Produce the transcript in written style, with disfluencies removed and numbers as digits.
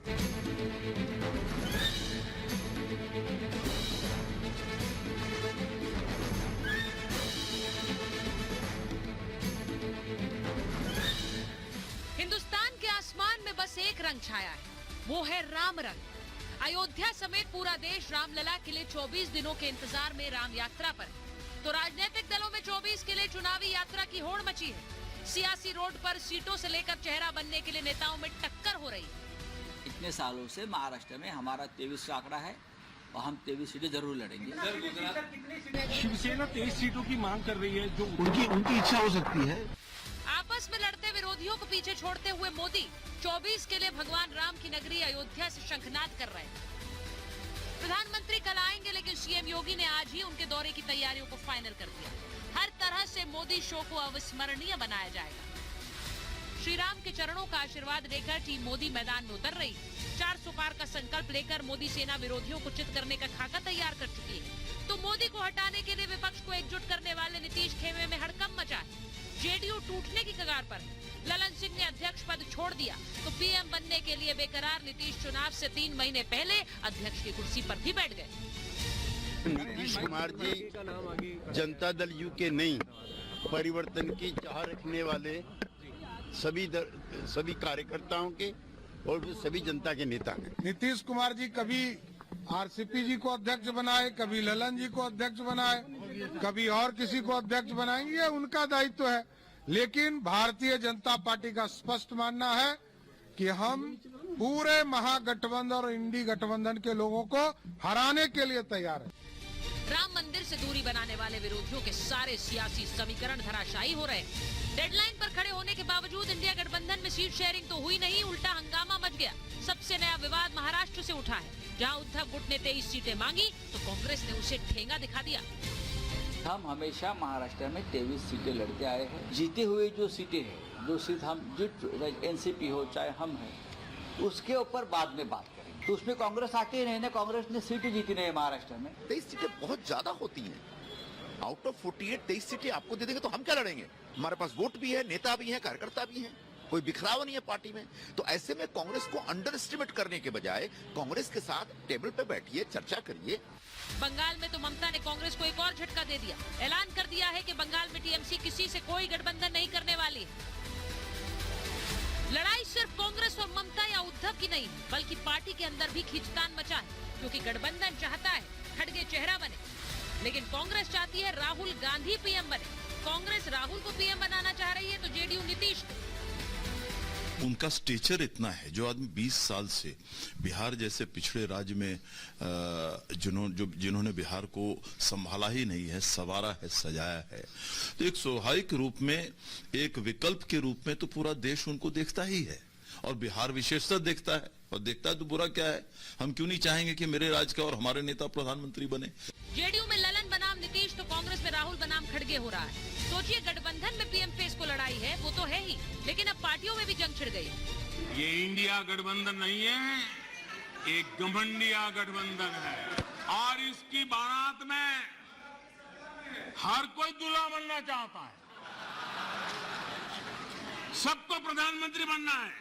हिंदुस्तान के आसमान में बस एक रंग छाया है, वो है राम रंग। अयोध्या समेत पूरा देश रामलला के लिए 24 दिनों के इंतजार में राम यात्रा पर है। तो राजनीतिक दलों में 24 के लिए चुनावी यात्रा की होड़ मची है। सियासी रोड पर सीटों से लेकर चेहरा बनने के लिए नेताओं में टक्कर हो रही है। इतने सालों से महाराष्ट्र में हमारा 23 का आंकड़ा है और हम 23 सीटें जरूर लड़ेंगे। शिवसेना 23 सीटों की मांग कर रही है, जो उनकी इच्छा हो सकती है। आपस में लड़ते विरोधियों को पीछे छोड़ते हुए मोदी 24 के लिए भगवान राम की नगरी अयोध्या से शंखनाद कर रहे हैं। प्रधानमंत्री कल आएंगे, लेकिन सीएम योगी ने आज ही उनके दौरे की तैयारियों को फाइनल कर दिया। हर तरह से मोदी शो को अविस्मरणीय बनाया जाएगा। श्री राम के चरणों का आशीर्वाद लेकर टीम मोदी मैदान में उतर रही। 400 पार का संकल्प लेकर मोदी सेना विरोधियों को चित करने का खाका तैयार कर चुकी है। तो मोदी को हटाने के लिए विपक्ष को एकजुट करने वाले नीतीश खेमे में हड़कंप मचा है। जेडीयू टूटने की कगार पर है। ललन सिंह ने अध्यक्ष पद छोड़ दिया तो पीएम बनने के लिए बेकरार नीतीश चुनाव से 3 महीने पहले अध्यक्ष की कुर्सी पर भी बैठ गए। नीतीश कुमार जी जनता दल यू के नहीं, परिवर्तन की चाह रखने वाले सभी कार्यकर्ताओं के और सभी जनता के नेता हैं। नीतीश कुमार जी कभी आरसीपी जी को अध्यक्ष बनाए, कभी ललन जी को अध्यक्ष बनाए, कभी और किसी को अध्यक्ष बनाएंगे, ये उनका दायित्व है। लेकिन भारतीय जनता पार्टी का स्पष्ट मानना है कि हम पूरे महागठबंधन और इंडी गठबंधन के लोगों को हराने के लिए तैयार हैं। राम मंदिर से दूरी बनाने वाले विरोधियों के सारे सियासी समीकरण धराशायी हो रहे हैं। डेडलाइन पर खड़े होने के बावजूद इंडिया गठबंधन में सीट शेयरिंग तो हुई नहीं, उल्टा हंगामा मच गया। सबसे नया विवाद महाराष्ट्र से उठा है, जहां उद्धव गुट ने 23 सीटें मांगी तो कांग्रेस ने उसे ठेंगा दिखा दिया। हम हमेशा महाराष्ट्र में 23 सीटें लड़ते आए हैं। जीते हुए जो सीटें हैं, जो सीट हम जीत, एनसीपी हो चाहे हम हैं, उसके ऊपर बाद में बात करेंगे। तो उसमें कांग्रेस आके ही नहीं ना, कांग्रेस ने सीटें जीती नहीं है महाराष्ट्र में। 23 सीटें बहुत ज्यादा होती हैं। आउट ऑफ 48 23 सीटें आपको दे देंगे तो हम क्या लड़ेंगे? हमारे पास वोट भी है, नेता भी है, कार्यकर्ता भी है, कोई बिखराव नहीं है पार्टी में। तो ऐसे में कांग्रेस को अंडर एस्टिमेट करने के बजाय कांग्रेस के साथ टेबल पे बैठिए, चर्चा करिए। बंगाल में तो ममता ने कांग्रेस को एक और झटका दे दिया। ऐलान कर दिया है कि बंगाल में टीएमसी किसी से कोई गठबंधन नहीं करने वाली है। लड़ाई सिर्फ कांग्रेस और ममता या उद्धव की नहीं, बल्कि पार्टी के अंदर भी खींचतान मचा है, क्योंकि गठबंधन चाहता है खड़गे चेहरा बने, लेकिन कांग्रेस चाहती है राहुल गांधी पीएम बने। कांग्रेस राहुल को पीएम बनाना चाह रही है तो जेडीयू नीतीश को। उनका स्टेचर इतना है, जो आदमी 20 साल से बिहार जैसे पिछड़े राज्य में जिन्होंने बिहार को संभाला ही नहीं है, संवारा है, सजाया है, तो एक स्वाभाविक रूप में, एक विकल्प के रूप में तो पूरा देश उनको देखता ही है और बिहार विशेषतः देखता है। और देखता है तो बुरा क्या है? हम क्यों नहीं चाहेंगे कि मेरे राज्य का और हमारे नेता प्रधानमंत्री बने। जेडीयू में ललन बनाम नीतीश तो कांग्रेस में राहुल बनाम खड़गे हो रहा है। सोचिए, गठबंधन में पीएम फेस को लड़ाई है, वो तो है ही, लेकिन अब पार्टियों में भी जंग छिड़ गई। ये इंडिया गठबंधन नहीं है, एक घमंडिया गठबंधन है। और इसकी बारात में हर कोई दूल्हा बनना चाहता है, सबको प्रधानमंत्री बनना है।